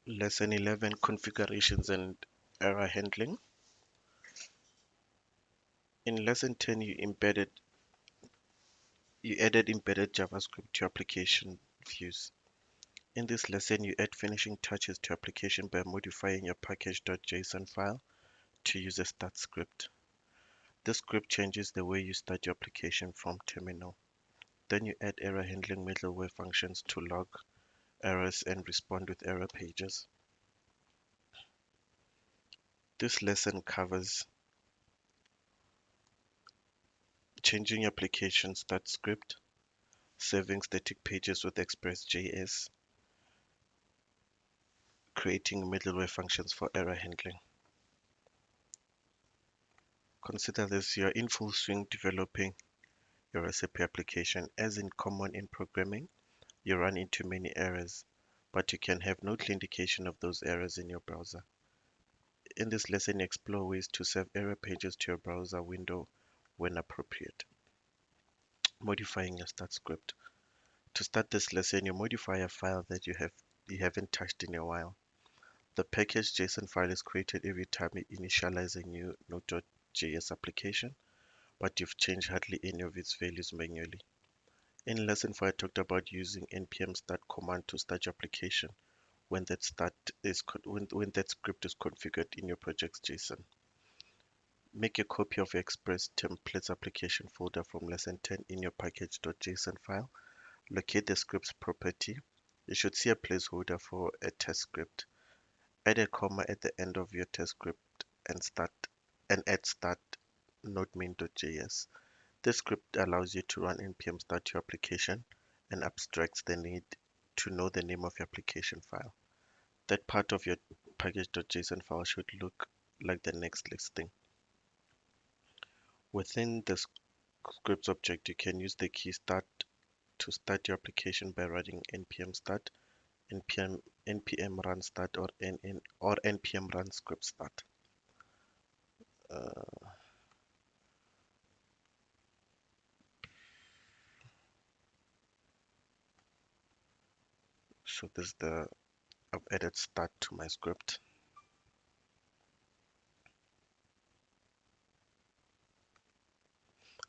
Lesson 11 Configurations and Error Handling. In Lesson 10, you added embedded JavaScript to application views. In this lesson, you add finishing touches to application by modifying your package.json file to use a start script. This script changes the way you start your application from terminal. Then you add error handling middleware functions to log errors and respond with error pages. This lesson covers changing your application start script, saving static pages with Express.js, creating middleware functions for error handling. Consider this: you're in full swing developing your recipe application. As in common in programming, you run into many errors, but you can have no clear indication of those errors in your browser. In this lesson, you explore ways to save error pages to your browser window when appropriate. Modifying your start script. To start this lesson, you modify a file that you haven't touched in a while. The package.json file is created every time you initialize a new Node.js application, but you've changed hardly any of its values manually. In lesson 4, I talked about using npm start command to start your application when when that script is configured in your projects.json. Make a copy of your Express templates application folder from lesson 10 in your package.json file. Locate the script's property. You should see a placeholder for a test script. Add a comma at the end of your test script and add start node main.js. This script allows you to run npm start your application and abstracts the need to know the name of your application file. That part of your package.json file should look like the next listing. Within the scripts object, you can use the key start to start your application by running npm start, npm run start, or npm run script start. Uh, so this is I've added start to my script.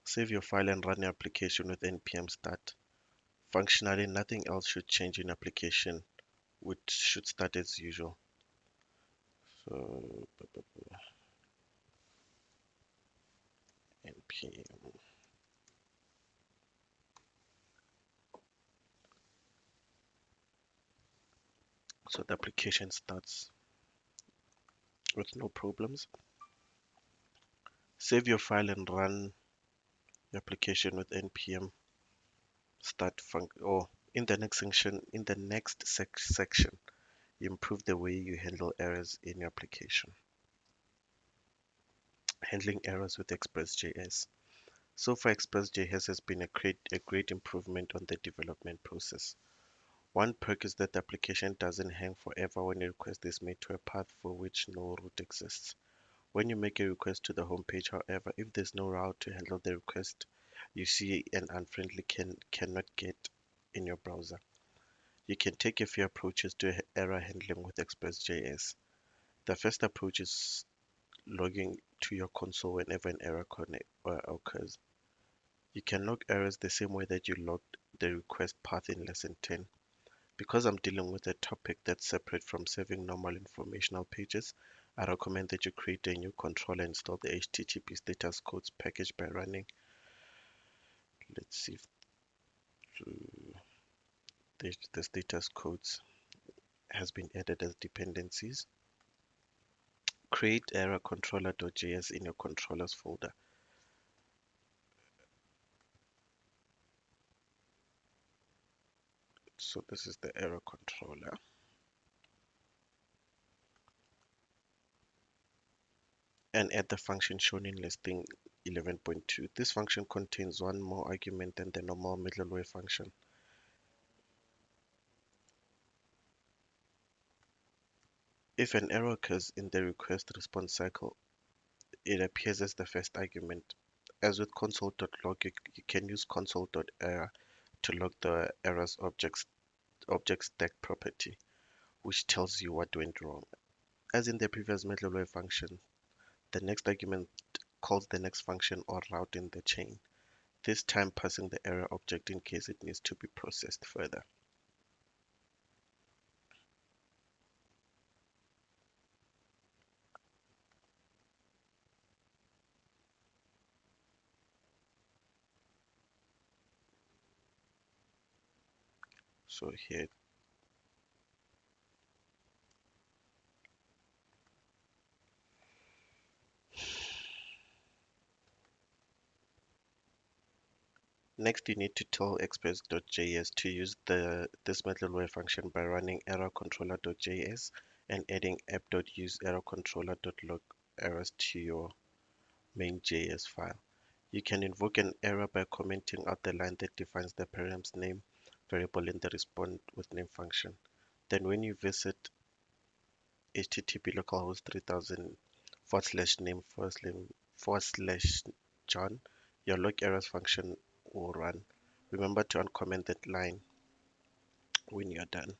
Save your file and run your application with npm start. Functionally, nothing else should change in application, which should start as usual. So npm. So the application starts with no problems. Save your file and run your application with npm start or in the next section, you improve the way you handle errors in your application. Handling errors with Express.js. So far, Express.js has been a great improvement on the development process. One perk is that the application doesn't hang forever when a request is made to a path for which no route exists. When you make a request to the home page, however, if there's no route to handle the request, you see an unfriendly cannot get in your browser. You can take a few approaches to error handling with Express.js. The first approach is logging to your console whenever an error occurs. You can log errors the same way that you logged the request path in lesson 10. Because I'm dealing with a topic that's separate from saving normal informational pages, I recommend that you create a new controller and install the HTTP status codes package by running. Let's see if the status codes has been added as dependencies. Create error controller.js in your controllers folder. So this is the error controller. And add the function shown in listing 11.2. This function contains one more argument than the normal middleware function. If an error occurs in the request response cycle, it appears as the first argument. As with console.log, you can use console.error to log the error's object stack property. which tells you what went wrong. As in the previous MATLAB function, the next argument calls the next function or route in the chain, this time passing the error object in case it needs to be processed further. So here, next you need to tell express.js to use this MATLAB function by running error_controller.js and adding app.useErrorController.log errors to your main.js file. You can invoke an error by commenting out the line that defines the parent's name variable in the respond with name function. Then when you visit http localhost 3000 /name/John, your log errors function will run. Remember to uncomment that line when you're done.